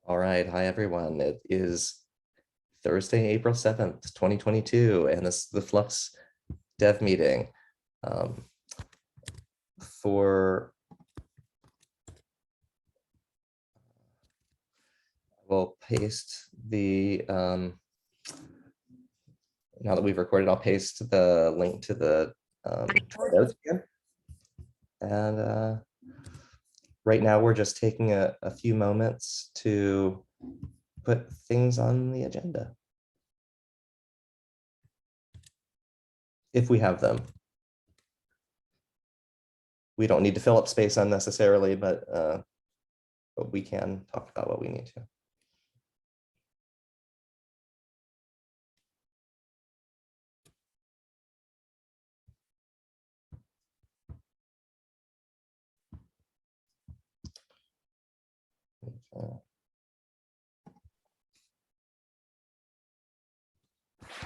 All right. Hi, everyone. It is Thursday, April 7th, 2022, and this is the Flux Dev Meeting. We'll paste the, now that we've recorded, I'll paste the link to the notes again. And right now we're just taking a few moments to put things on the agenda, if we have them. We don't need to fill up space unnecessarily, but we can talk about what we need to.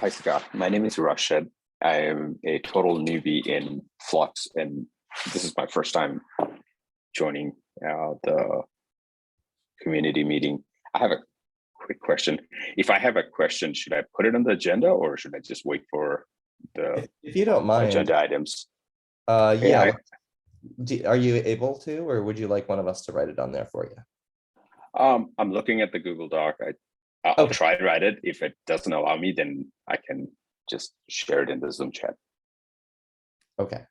Hi, Scott. My name is Rashid. I am a total newbie in Flux, and this is my first time joining the community meeting. I have a quick question. If I have a question, should I put it on the agenda or should I just wait for the if you don't mind, agenda items? Yeah. Are you able to, or would you like one of us to write it on there for you? I'm looking at the Google Doc. I'll try to write it. If it doesn't allow me, then I can just share it in the Zoom chat. Okay.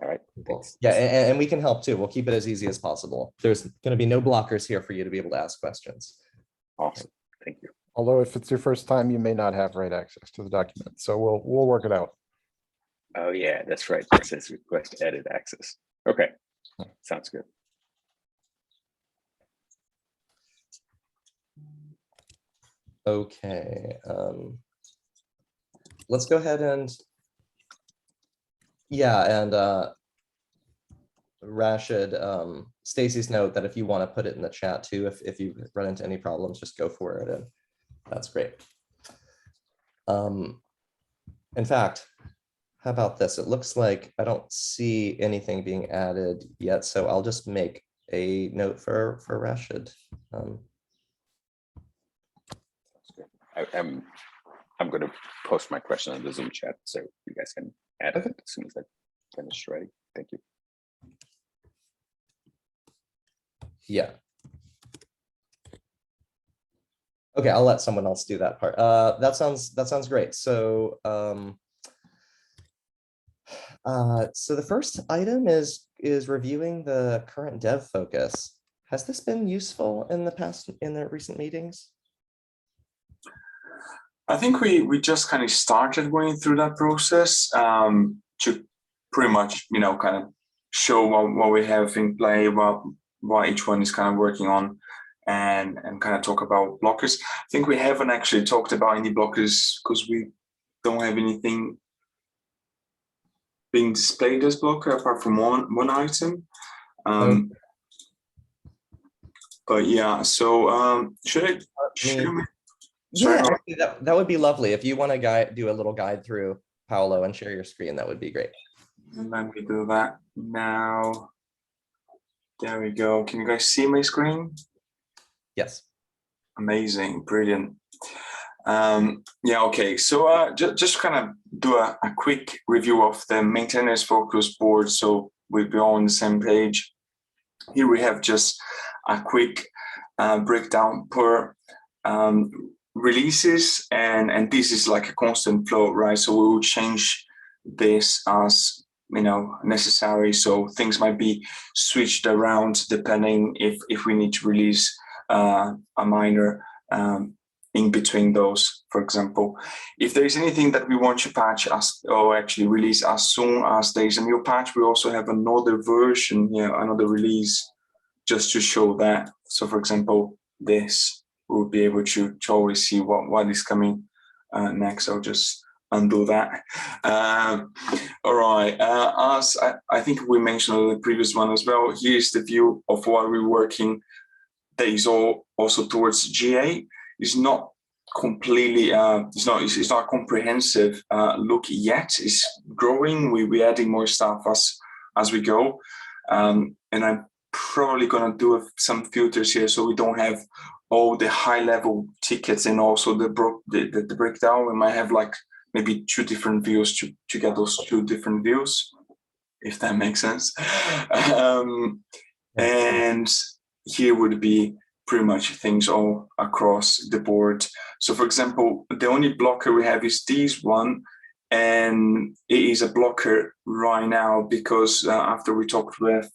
All right. Cool. Yeah, and we can help too. We'll keep it as easy as possible. There's going to be no blockers here for you to be able to ask questions. Awesome. Thank you. Although if it's your first time, you may not have right access to the document. So we'll work it out. Oh yeah, that's right. It says request edit access. Okay. Sounds good. Okay. Let's go ahead and Rashid, Stacy's note that if you want to put it in the chat too, if you run into any problems, just go for it, and that's great. In fact, how about this? It looks like I don't see anything being added yet, so I'll just make a note for Rashid. I'm going to post my question in the Zoom chat so you guys can add it as soon as I finish writing. Thank you. Yeah. Okay, I'll let someone else do that part. That sounds great. So so the first item is reviewing the current dev focus. Has this been useful in the recent meetings? I think we just kind of started going through that process to pretty much, kind of show what we have in play, what each one is kind of working on, and kind of talk about blockers. I think we haven't actually talked about any blockers because we don't have anything being displayed as blocker apart from one item. But yeah, so should I share my? Yeah, actually, that would be lovely. If you want to do a little guide through, Paolo, and share your screen, that would be great. Let me do that now. There we go. Can you guys see my screen? Yes. Amazing, brilliant. Yeah, okay. So just kind of do a quick review of the maintainers focus board, so we'll be all on the same page. Here we have just a quick breakdown per releases, and this is like a constant flow, right? So we will change this as necessary. So things might be switched around depending if we need to release a minor in between those. For example, if there is anything that we want to patch or actually release as soon as there is a new patch, we also have another version, another release, just to show that. So for example, this, we'll be able to always see what is coming next. I'll just undo that. All right, as I think we mentioned on the previous one as well, here's the view of what we're working that is also towards GA. It's not completely, it's not a comprehensive look yet. It's growing. We're adding more stuff as we go. And I'm probably gonna do some filters here so we don't have all the high level tickets and also the breakdown. We might have like maybe 2 different views to get those 2 different views, if that makes sense. And here would be pretty much things all across the board. So for example, the only blocker we have is this one, and it is a blocker right now because after we talked with,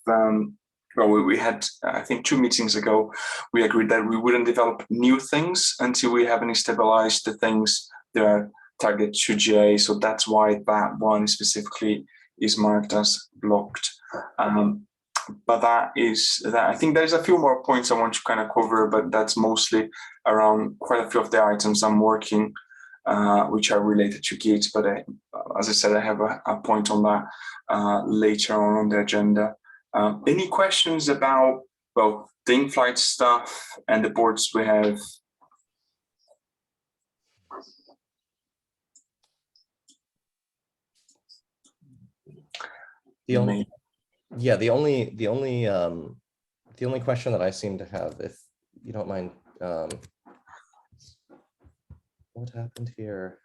well, we had, I think 2 meetings ago, we agreed that we wouldn't develop new things until we haven't stabilized the things that are target to GA. So that's why that one specifically is marked as blocked. But that is that. I think there's a few more points I want to kind of cover, but that's mostly around quite a few of the items I'm working, which are related to Git. But as I said, I have a point on that later on the agenda. Any questions about, well, the in-flight stuff and the boards we have? The only question that I seem to have, if you don't mind, what happened here?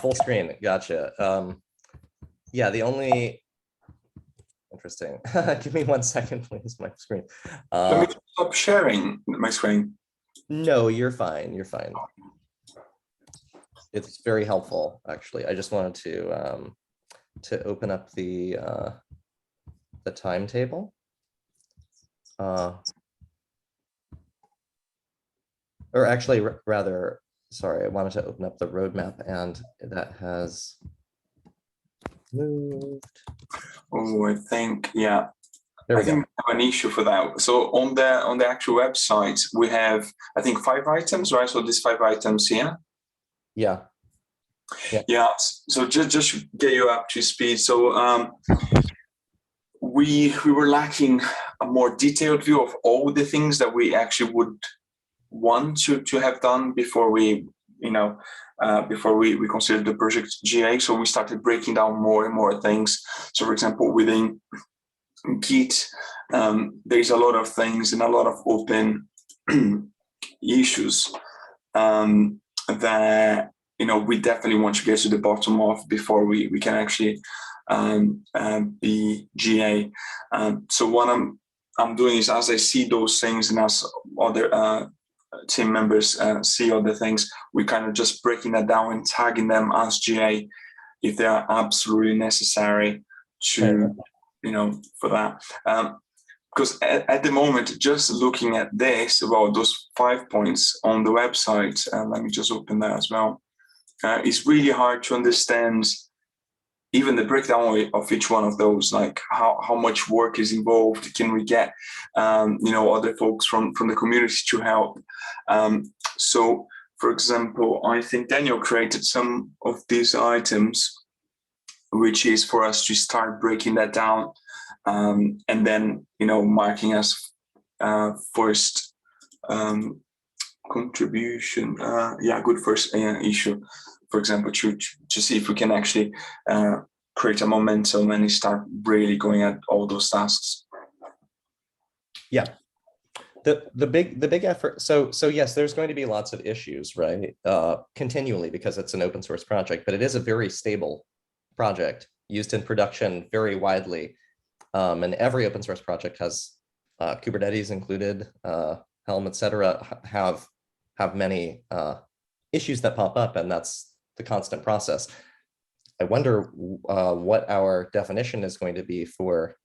Full screen. Gotcha. Yeah, the only interesting. Give me 1 second, please. My screen. Let me stop sharing my screen. No, you're fine. You're fine. It's very helpful, actually. I just wanted to open up the timetable. Or actually, rather, sorry, I wanted to open up the roadmap, and that has moved. Oh, I think, yeah. There we I think go. we have an issue for that. So on the actual website, we have, I think, 5 items, right? So these 5 items here. Yeah. Yeah. So just to get you up to speed. So we were lacking a more detailed view of all the things that we actually would want to have done before we, before we considered the project GA. So we started breaking down more and more things. So for example, within Git, there's a lot of things and a lot of open issues that we definitely want to get to the bottom of before we can actually be GA. So what I'm doing is, as I see those things and as other team members see other things, we kind of just breaking that down and tagging them as GA if they are absolutely necessary to, for that. Because at the moment, just looking at this, about those 5 points on the website, let me just open that as well. It's really hard to understand even the breakdown of each one of those, like how much work is involved. Can we get, other folks from the community to help? So, for example, I think Daniel created some of these items, which is for us to start breaking that down, and then, marking as first contribution. Good first issue, for example, to see if we can actually create a momentum and start really going at all those tasks. Yeah. The big effort. So yes, there's going to be lots of issues, right? Continually, because it's an open source project, but it is a very stable project used in production very widely. And every open source project has Kubernetes included, Helm, etc. have many issues that pop up, and that's the constant process. I wonder what our definition is going to be for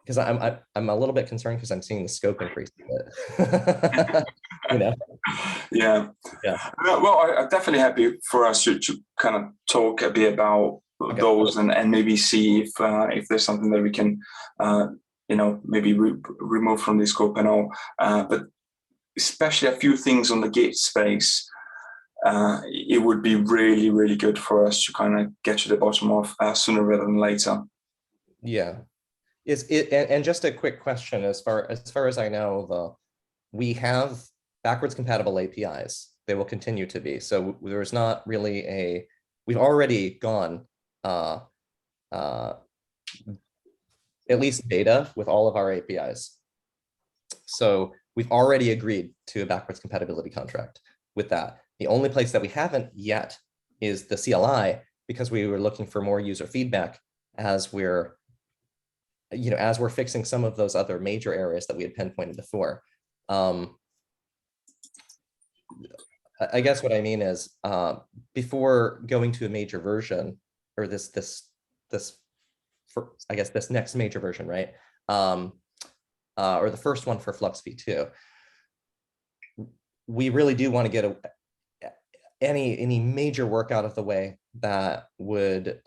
because I'm a little bit concerned because I'm seeing the scope increase a bit. Yeah. Well, I'm definitely happy for us to kind of talk a bit about those and maybe see if there's something that we can maybe remove from the scope and all. But especially a few things on the Git space, it would be really, really good for us to kind of get to the bottom of sooner rather than later. Yeah. And just a quick question, as far as I know, we have backwards compatible APIs. They will continue to be. So there's not really we've already gone at least beta with all of our APIs. So we've already agreed to a backwards compatibility contract with that. The only place that we haven't yet is the CLI, because we were looking for more user feedback as we're fixing some of those other major areas that we had pinpointed before. I guess what I mean is before going to a major version, or this next major version, right? Or the first one for Flux v2, we really do want to get any major work out of the way that would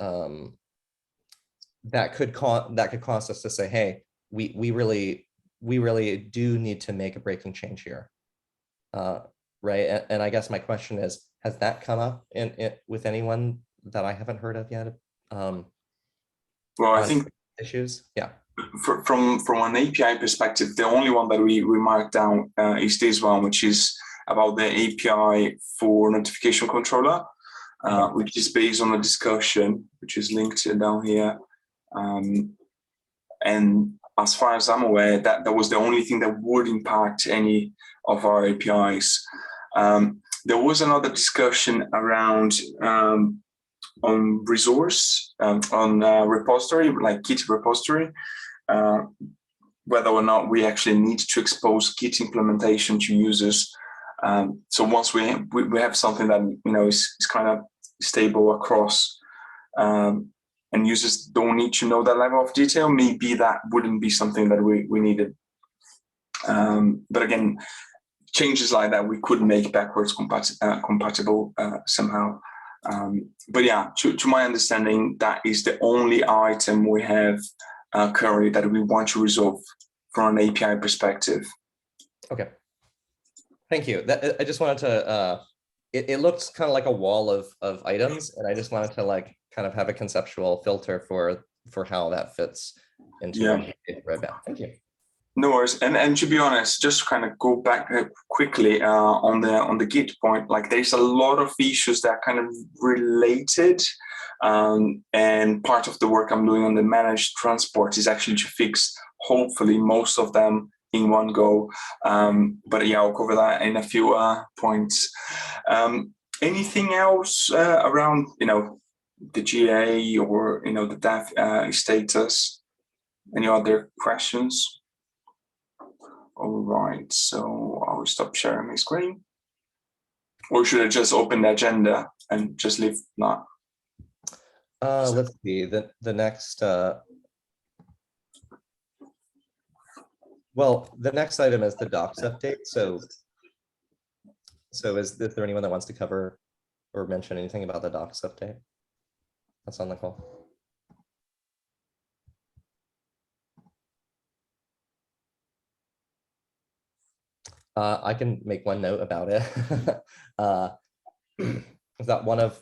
that could cause us to say, hey, we really do need to make a breaking change here, right? And I guess my question is, has that come up with anyone that I haven't heard of yet? Well, I think issues, yeah. From an API perspective, the only one that we marked down is this one, which is about the API for notification controller, which is based on a discussion, which is linked down here. And as far as I'm aware, that was the only thing that would impact any of our APIs. There was another discussion around on resource, on repository, like Git repository, whether or not we actually need to expose Git implementation to users. So once we have something that is kind of stable across, and users don't need to know that level of detail, maybe that wouldn't be something that we needed. But again, changes like that we could make backwards compatible somehow. But yeah, to my understanding, that is the only item we have currently that we want to resolve from an API perspective. Okay, thank you. I just wanted to, it looks kind of like a wall of items, and I just wanted to like kind of have a conceptual filter for how that fits into the roadmap. Thank you. No worries. And to be honest, just to kind of go back quickly on the Git point, like there's a lot of issues that are kind of related. And part of the work I'm doing on the managed transport is actually to fix, hopefully, most of them in one go. But yeah, I'll cover that in a few points. Anything else around, the GA or, the dev status? Any other questions? All right, so I will stop sharing my screen. Or should I just open the agenda and just leave that? Let's see, the next, well, the next item is the docs update. So is there anyone that wants to cover or mention anything about the docs update that's on the call? I can make one note about it. Is that one of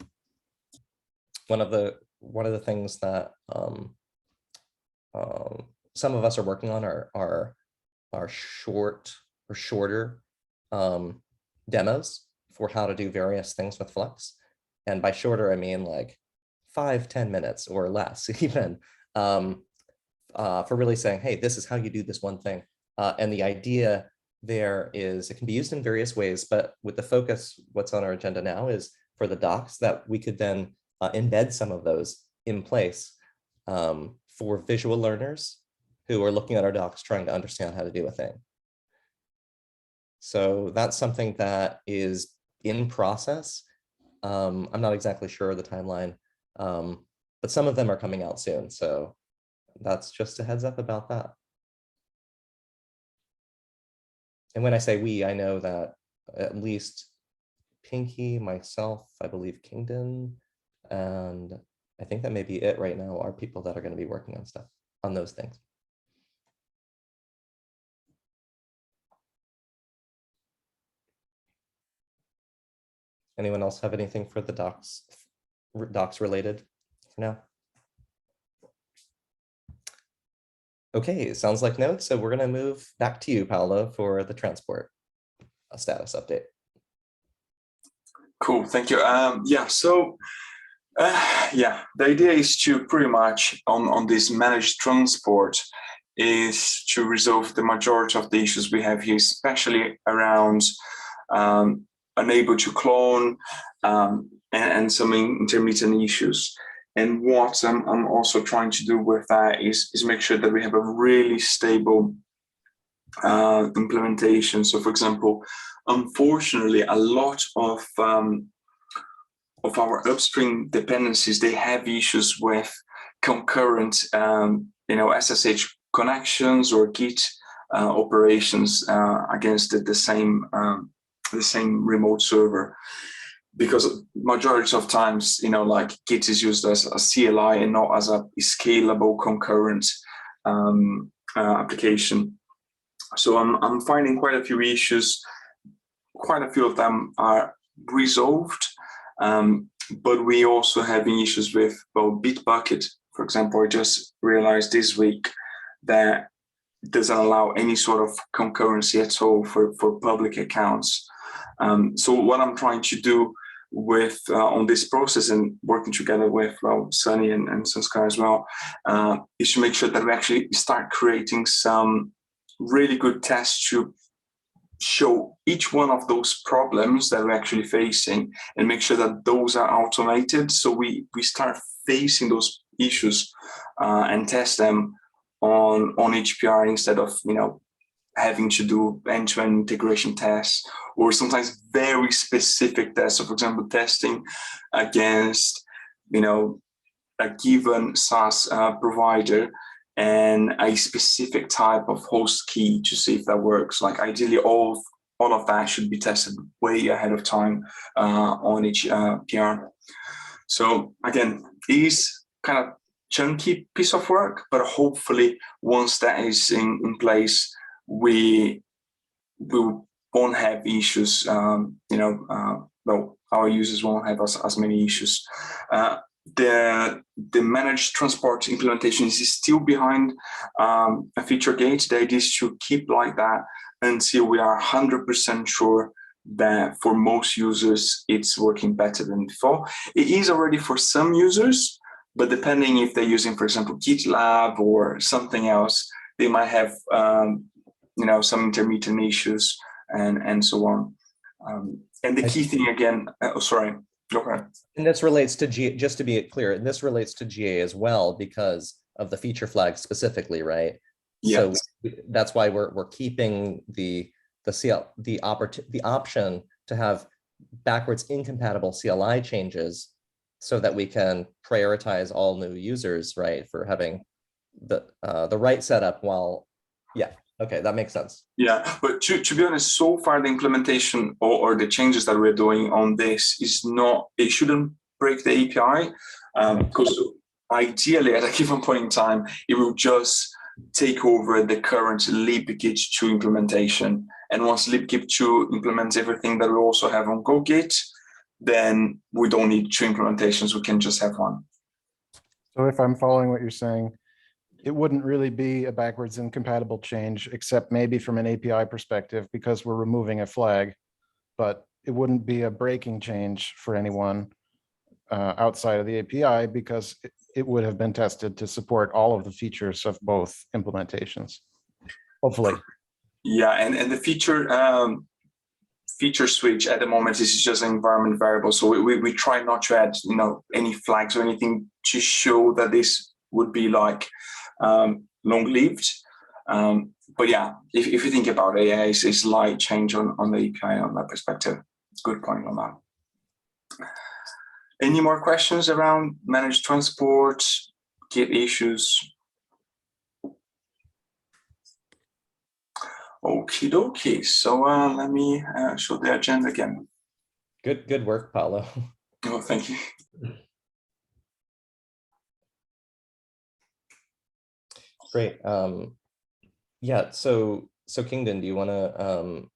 the things that some of us are working on are shorter demos for how to do various things with Flux. And by shorter, I mean like 5-10 minutes or less even, for really saying, hey, this is how you do this one thing. And the idea there is it can be used in various ways, but with the focus, what's on our agenda now is for the docs that we could then embed some of those in place for visual learners who are looking at our docs trying to understand how to do a thing. So that's something that is in process. I'm not exactly sure of the timeline, but some of them are coming out soon. So that's just a heads up about that. And when I say we, I know that at least Pinky, myself, I believe Kingdon, and I think that may be it right now, are people that are going to be working on stuff, on those things. Anyone else have anything for the docs related for now? Okay, it sounds like no. So we're going to move back to you, Paolo, for the transport status update. Cool, thank you. Yeah, so Yeah, the idea is to pretty much on this managed transport is to resolve the majority of the issues we have here, especially around unable to clone and some intermittent issues. And what I'm also trying to do with that is make sure that we have a really stable implementation. So, for example, unfortunately, a lot of our upstream dependencies, they have issues with concurrent, SSH connections or Git operations against the same remote server. Because majority of times, like Git is used as a CLI and not as a scalable concurrent application. So I'm finding quite a few issues. Quite a few of them are resolved. But we also having issues with, well, Bitbucket, for example. I just realized this week that it doesn't allow any sort of concurrency at all for public accounts. So what I'm trying to do with on this process and working together with Sunny and Sanskar as well is to make sure that we actually start creating some really good tests to show each one of those problems that we're actually facing and make sure that those are automated. So we start facing those issues and test them on HPR instead of, having to do end-to-end integration tests or sometimes very specific tests. So for example, testing against, a given SaaS provider and a specific type of host key to see if that works. Like ideally, all of that should be tested way ahead of time on each PR. So again, it is kind of chunky piece of work, but hopefully once that is in place, we won't have issues. Well, our users won't have as many issues. The managed transport implementation is still behind a feature gate. The idea is to keep like that until we are 100% sure that for most users it's working better than before. It is already for some users, but depending if they're using, for example, GitLab or something else, they might have some intermittent issues and so on. And the key thing again, sorry. Okay. And this relates to GA, just to be clear, and this relates to GA as well because of the feature flag specifically, right? Yes. So that's why we're keeping the option to have backwards incompatible CLI changes so that we can prioritize all new users, right? For having the right setup while, yeah. Okay, that makes sense. Yeah, but to be honest, so far the implementation or the changes that we're doing on this is not, it shouldn't break the API because ideally at a given point in time, it will just take over the current libgit 2 implementation. And once libgit 2 implements everything that we also have on GoGit, then we don't need 2 implementations, we can just have one. So if I'm following what you're saying, it wouldn't really be a backwards incompatible change, except maybe from an API perspective, because we're removing a flag, but it wouldn't be a breaking change for anyone outside of the API because it would have been tested to support all of the features of both implementations, hopefully. Yeah, and the feature switch at the moment is just an environment variable. So we try not to add, any flags or anything to show that this would be like long-lived. But yeah, if you think about it, yeah, it's a slight change on the API on that perspective. Good point on that. Any more questions around managed transport, Git issues? Okie dokie. So let me show the agenda again. Good work, Paulo. Oh, thank you. Great. Yeah. So Kingdon, do you want to?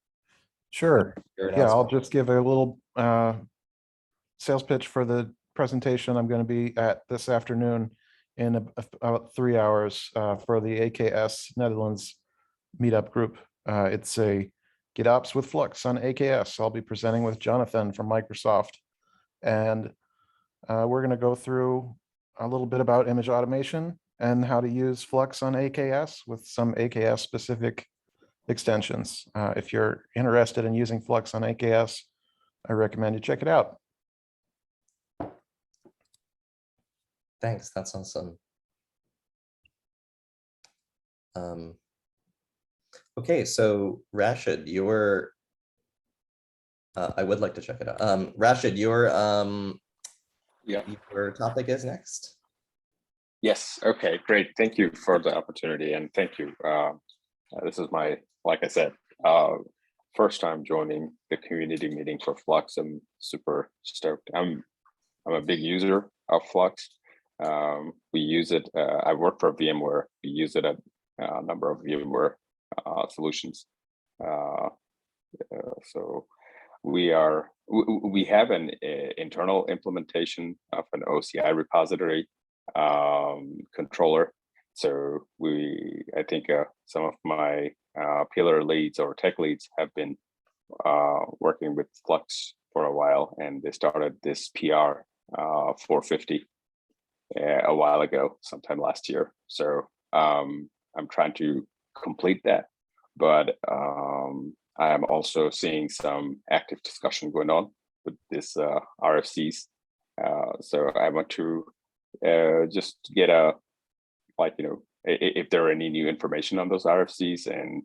Sure. Yeah, I'll just give a little sales pitch for the presentation I'm going to be at this afternoon in about 3 hours for the AKS Netherlands meetup group. It's a GitOps with Flux on AKS. I'll be presenting with Jonathan from Microsoft. And We're going to go through a little bit about image automation and how to use Flux on AKS with some AKS specific extensions. If you're interested in using Flux on AKS, I recommend you check it out. Thanks, that's awesome. Okay, so Rashid, I would like to check it out. Rashid, Yeah. your topic is next. Yes. Okay. Great. Thank you for the opportunity, and thank you. This is my, like I said, first time joining the community meeting for Flux. I'm super stoked. I'm a big user of Flux. We use it. I work for VMware. We use it at a number of VMware solutions. So we have an internal implementation of an OCI repository controller. So I think some of my pillar leads or tech leads have been working with Flux for a while, and they started this PR 450 a while ago, sometime last year. So I'm trying to complete that, but I'm also seeing some active discussion going on with this RFCs. So I want to just get if there are any new information on those RFCs, and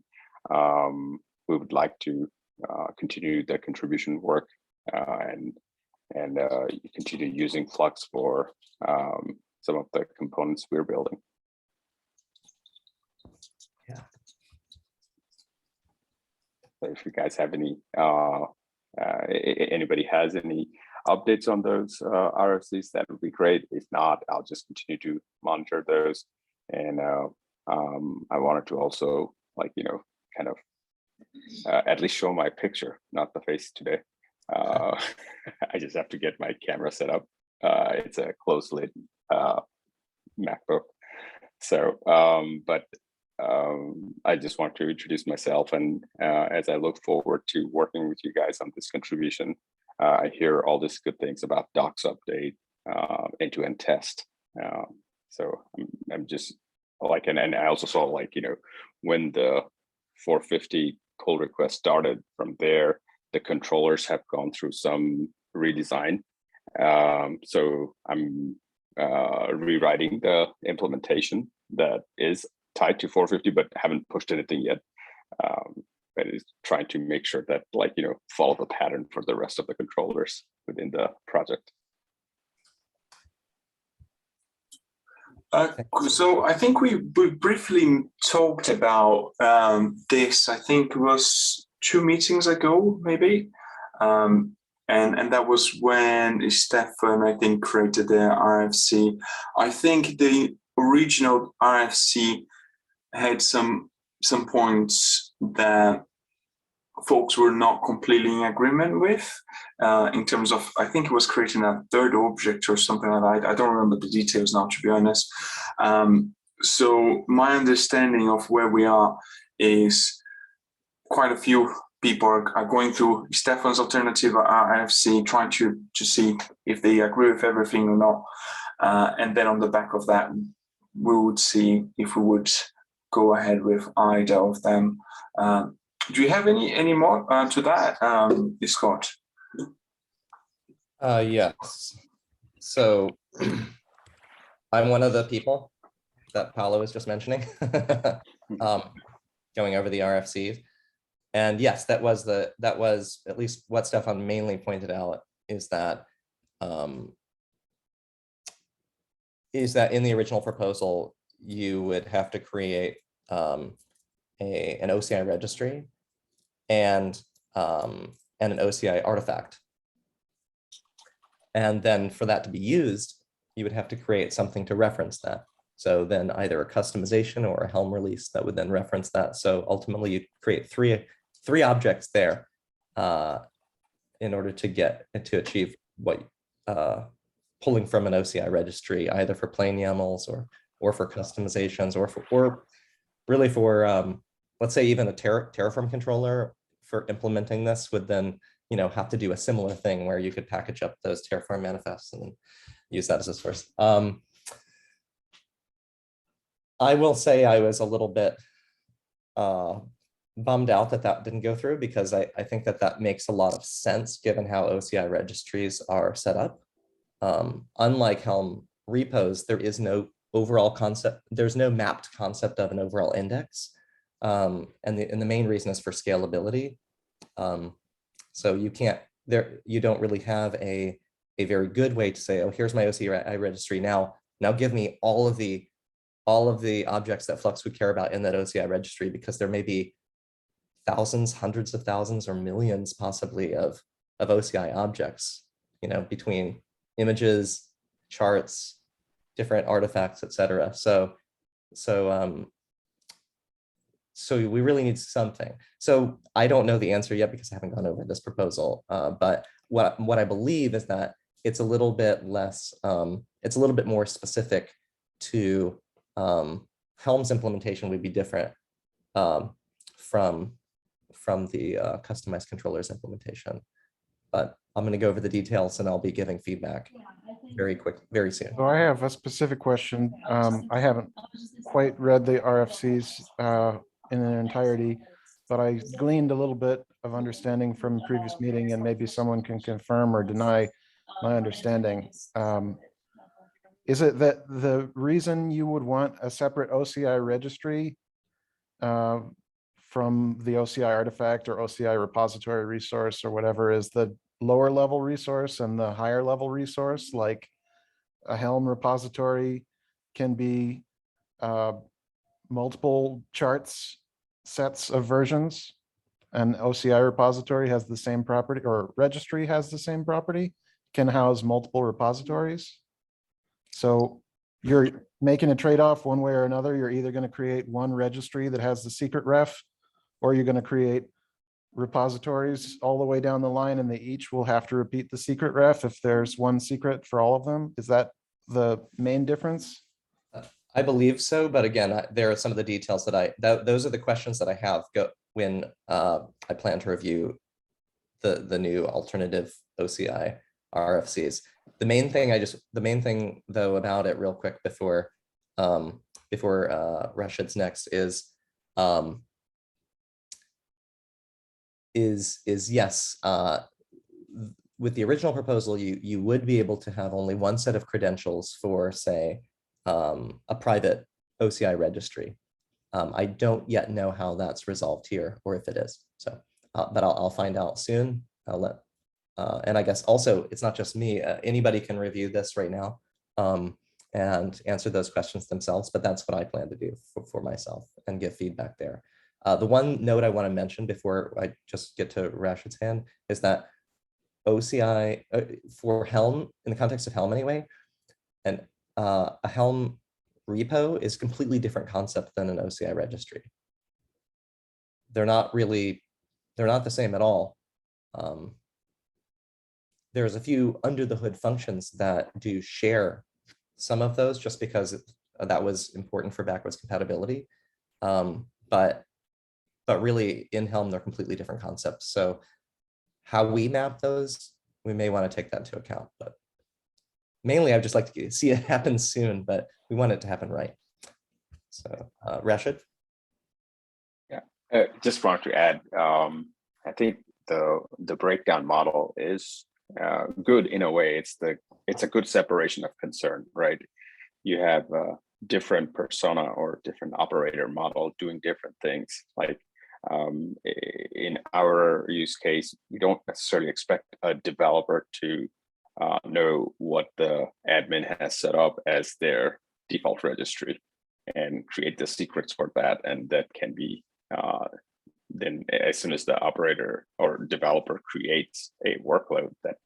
we would like to continue the contribution work and continue using Flux for some of the components we're building. Yeah. If you guys have any, anybody has any updates on those RFCs, that would be great. If not, I'll just continue to monitor those. And I wanted to also, kind of at least show my picture, not the face today. I just have to get my camera set up. It's a closed lid MacBook. So, I just want to introduce myself, and as I look forward to working with you guys on this contribution, I hear all these good things about docs update, end-to-end test. So I'm just and I also saw when the 450 pull request started, from there, the controllers have gone through some redesign. So I'm rewriting the implementation that is tied to 450, but haven't pushed anything yet. But is trying to make sure that follow the pattern for the rest of the controllers within the project. So I think we briefly talked about this. I think it was 2 meetings ago, maybe, and that was when Stefan, I think, created the RFC. I think the original RFC had some points that folks were not completely in agreement with, in terms of, I think it was creating a third object or something like that. I don't remember the details now, to be honest. So my understanding of where we are is quite a few people are going through Stefan's alternative RFC, trying to see if they agree with everything or not. And then on the back of that, we would see if we would go ahead with either of them. Do you have any more to that, Scott? Yes. So I'm one of the people that Paolo was just mentioning, going over the RFCs. And yes, that was at least what Stefan mainly pointed out, is that in the original proposal, you would have to create an OCI registry and an OCI artifact. And then for that to be used, you would have to create something to reference that. So then either a customization or a Helm release that would then reference that. So ultimately you create three objects there in order to achieve what pulling from an OCI registry, either for plain YAMLs or for customizations, or really for let's say even a Terraform controller for implementing this would then have to do a similar thing where you could package up those Terraform manifests and use that as a source. I will say I was a little bit bummed out that that didn't go through, because I think that that makes a lot of sense given how OCI registries are set up. Unlike Helm repos, there is no overall concept, there's no mapped concept of an overall index. And the main reason is for scalability. So you don't really have a very good way to say, oh, here's my OCI registry now give me all of the objects that Flux would care about in that OCI registry, because there may be thousands, hundreds of thousands, or millions possibly of OCI objects, between images, charts, different artifacts, etc. So we really need something. So I don't know the answer yet because I haven't gone over this proposal. But what I believe is that it's a little bit less, it's a little bit more specific to Helm's implementation would be different from the customized controllers implementation. But I'm going to go over the details and I'll be giving feedback very soon. So I have a specific question. I haven't quite read the RFCs in their entirety, but I gleaned a little bit of understanding from previous meeting, and maybe someone can confirm or deny my understanding. Is it that the reason you would want a separate OCI registry from the OCI artifact or OCI repository resource or whatever is the lower level resource and the higher level resource? Like a Helm repository can be multiple charts, sets of versions, and OCI repository has the same property, or registry has the same property, can house multiple repositories. So you're making a trade-off one way or another. You're either going to create one registry that has the secret ref, or you're going to create repositories all the way down the line, and they each will have to repeat the secret ref if there's one secret for all of them. Is that the main difference? I believe so, but again, there are some of the details that those are the questions that I have when I plan to review the new alternative OCI RFCs. The main thing though about it real quick before Rashid's next is yes, with the original proposal, you would be able to have only one set of credentials for, say, a private OCI registry. I don't yet know how that's resolved here, or if it is. So, but I'll find out soon. I'll let, and I guess also it's not just me. Anybody can review this right now and answer those questions themselves. But that's what I plan to do for myself and give feedback there. The one note I want to mention before I just get to Rashid's hand is that OCI for Helm, in the context of Helm anyway, and a Helm repo is a completely different concept than an OCI registry. They're not the same at all. There's a few under the hood functions that do share some of those just because that was important for backwards compatibility. But really in Helm, they're completely different concepts. So how we map those, we may want to take that into account, but mainly I'd just like to see it happen soon, but we want it to happen right. So Rashid? Yeah, just wanted to add, I think the breakdown model is good in a way. It's a good separation of concern, right? You have a different persona or different operator model doing different things. Like in our use case, we don't necessarily expect a developer to know what the admin has set up as their default registry and create the secrets for that. And that can be then as soon as the operator or developer creates a workload that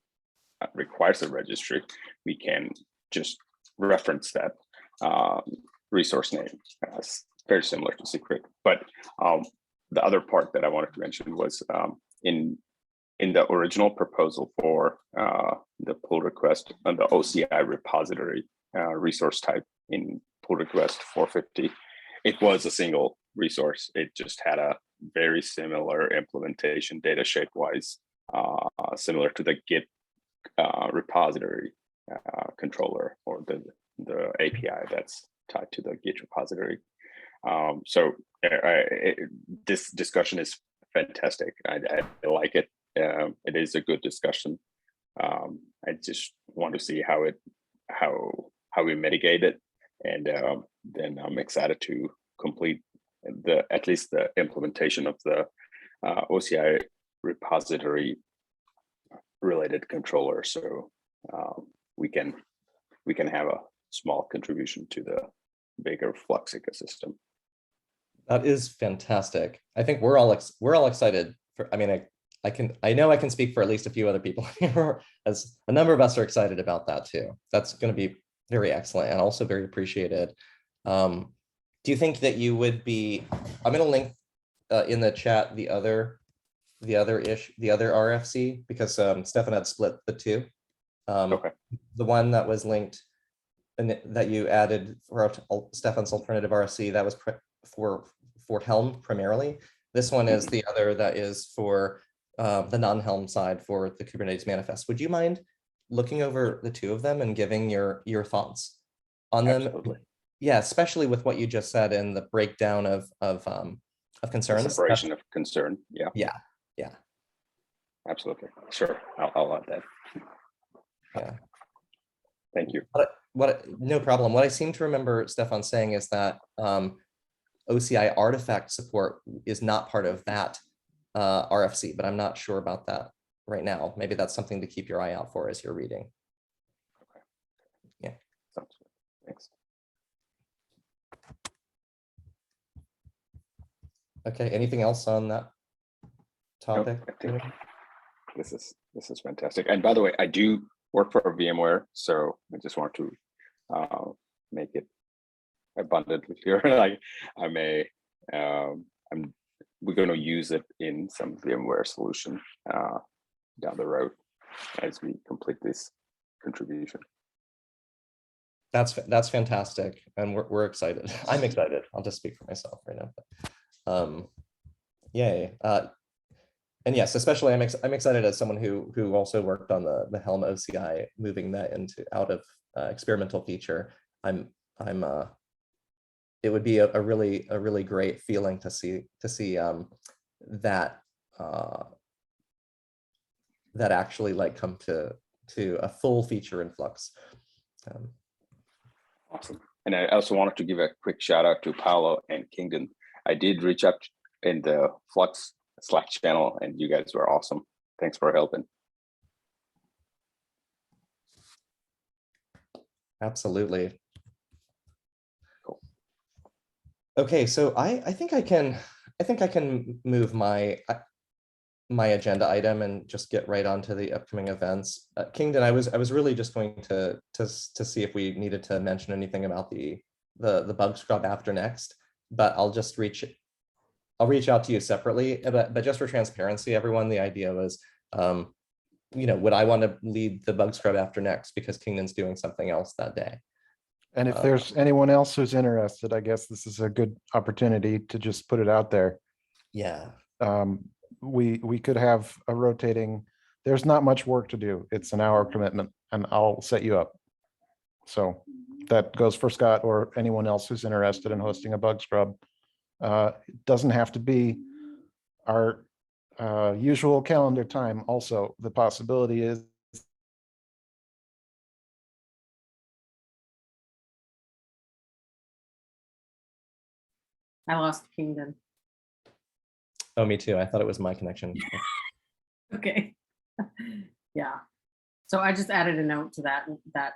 requires a registry, we can just reference that resource name as very similar to secret. But the other part that I wanted to mention was in the original proposal for the pull request and the OCI repository resource type in pull request 450, it was a single resource. It just had a very similar implementation data shape wise similar to the Git repository controller, or the API that's tied to the Git repository. This discussion is fantastic. I like it. It is a good discussion. I just want to see how we mitigate it, and then I'm excited to complete at least the implementation of the OCI repository related controller, so we can have a small contribution to the bigger Flux ecosystem. That is fantastic. I think we're all excited for. I mean, I know I can speak for at least a few other people here, as a number of us are excited about that too. That's going to be very excellent and also very appreciated. Do you think that you would be? I'm going to link in the chat the other RFC, because Stefan had split the two. Okay. The one that was linked and that you added for Stefan's alternative RFC, that was for Helm primarily. This one is the other that is for the non-Helm side for the Kubernetes manifest. Would you mind looking over the two of them and giving your thoughts on them? Absolutely. Yeah, especially with what you just said in the breakdown of concerns. The separation of concern. Yeah. Yeah. Absolutely. Sure. I'll add that. Yeah. Thank you. No problem. What I seem to remember Stefan saying is that OCI artifact support is not part of that RFC, but I'm not sure about that right now. Maybe that's something to keep your eye out for as you're reading. Okay. Yeah. Sounds good. Thanks. Okay. Anything else on that topic? Nope, I think this is fantastic. And by the way, I do work for VMware, so I just want to make it abundantly clear. Like we're going to use it in some VMware solution down the road as we complete this contribution. That's fantastic, and we're excited. I'm excited. I'll just speak for myself right now. But, yay! And yes, especially I'm excited as someone who also worked on the Helm OCI, moving that out of experimental feature. It would be a really great feeling to see that that actually like come to a full feature in Flux. Awesome. And I also wanted to give a quick shout out to Paolo and Kingdon. I did reach out in the Flux Slack channel, and you guys were awesome. Thanks for helping. Absolutely. Cool. Okay, so I think I can move my agenda item and just get right onto the upcoming events. Kingdon, I was really just going to see if we needed to mention anything about the bug scrub after next, but I'll reach out to you separately. But just for transparency, everyone, the idea was, would I want to lead the bug scrub after next because Kingdon's doing something else that day? And if there's anyone else who's interested, I guess this is a good opportunity to just put it out there. Yeah. We could have a rotating, there's not much work to do. It's an hour commitment, and I'll set you up. So that goes for Scott or anyone else who's interested in hosting a bug scrub. It doesn't have to be our usual calendar time. Also, the possibility is I lost Kingdom. Oh, me too. I thought it was my connection. Okay. Yeah. So I just added a note to that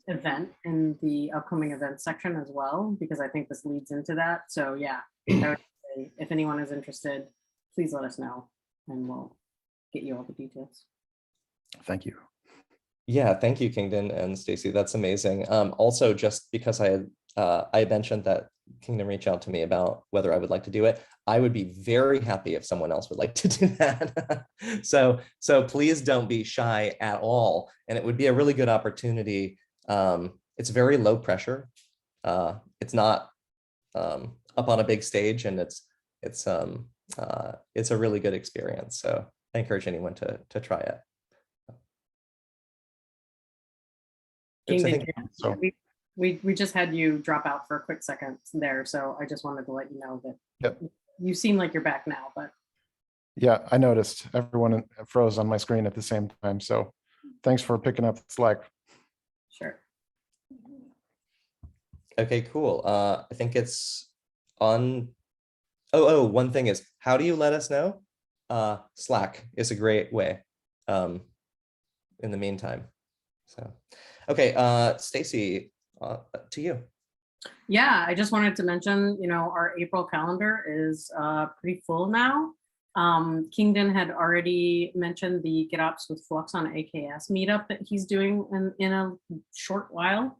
event in the upcoming events section as well, because I think this leads into that. So yeah, I would say if anyone is interested, please let us know and we'll get you all the details. Thank you. Yeah, thank you, Kingdon and Stacy. That's amazing. Also, just because I mentioned that Kingdon reached out to me about whether I would like to do it, I would be very happy if someone else would like to do that. So please don't be shy at all. And it would be a really good opportunity. It's very low pressure. It's not up on a big stage, and it's a really good experience. So I encourage anyone to try it. Oops, I Kingdon, think- So we just had you drop out for a quick second there, so I just wanted to let you know that Yep. you seem like you're back now, but yeah, I noticed everyone froze on my screen at the same time. So thanks for picking up the slack. sure. Okay, cool. I think it's on. Oh, one thing is, how do you let us know? Slack is a great way. In the meantime. So, okay, Stacy, to you. Yeah, I just wanted to mention, our April calendar is pretty full now. Kingdon had already mentioned the GitOps with Flux on AKS meetup that he's doing in a short while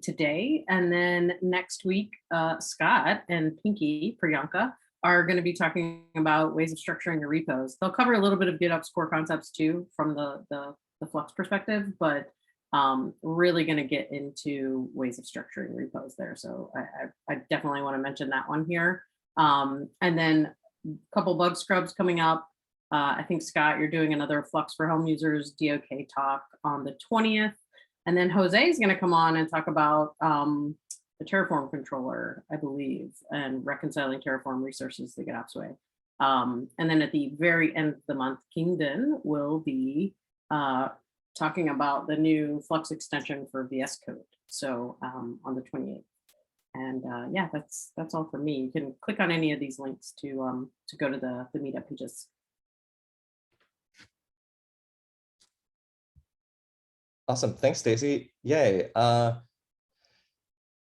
today. And then next week, Scott and Pinky, Priyanka, are going to be talking about ways of structuring your repos. They'll cover a little bit of GitOps core concepts too from the Flux perspective, but really going to get into ways of structuring repos there. So I definitely want to mention that one here. And then a couple bug scrubs coming up. I think, Scott, you're doing another Flux for home users DOK talk on the 20th. And then Jose is going to come on and talk about the Terraform controller, I believe, and reconciling Terraform resources the GitOps way. And then at the very end of the month, Kingdon will be talking about the new Flux extension for VS Code. So on the 28th. And yeah, that's all for me. You can click on any of these links to go to the meetup pages. Awesome, thanks, Stacy. Yay.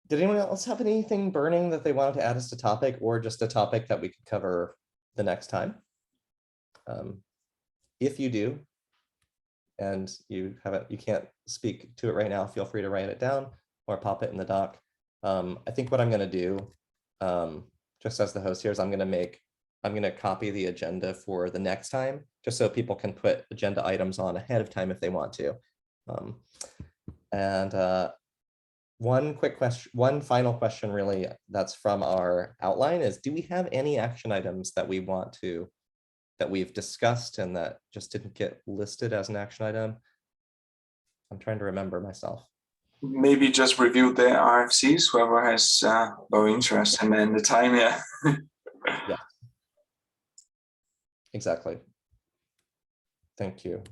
Did anyone else have anything burning that they wanted to add as a topic, or just a topic that we could cover the next time? If you do, and you can't speak to it right now, feel free to write it down or pop it in the doc. I think what I'm going to do, just as the host here, is I'm going to copy the agenda for the next time, just so people can put agenda items on ahead of time if they want to. One final question really that's from our outline is, do we have any action items that we've discussed and that just didn't get listed as an action item? I'm trying to remember myself. Maybe just review the RFCs, whoever has no interest, and then the time, yeah. Yeah. Exactly. Thank you.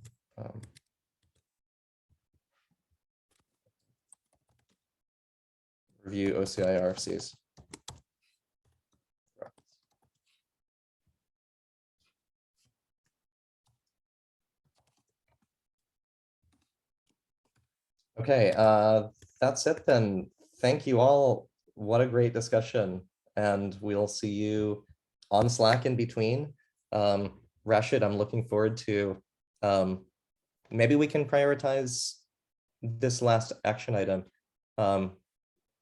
Review OCI RFCs. Okay, that's it then. Thank you all. What a great discussion. And we'll see you on Slack in between. Rashid, I'm looking forward to, maybe we can prioritize this last action item. I'm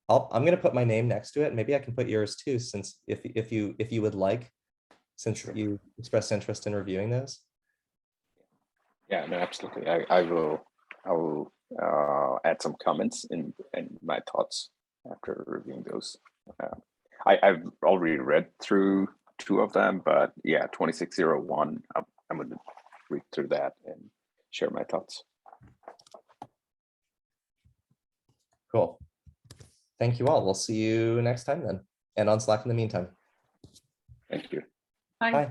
going to put my name next to it. Maybe I can put yours too, since if you would like, since you expressed interest in reviewing those. Yeah, no, absolutely. I will add some comments and my thoughts after reviewing those. I've already read through 2 of them, but yeah, 2601, I'm going to read through that and share my thoughts. Cool. Thank you all. We'll see you next time then, and on Slack in the meantime. Thank you. Bye. Bye.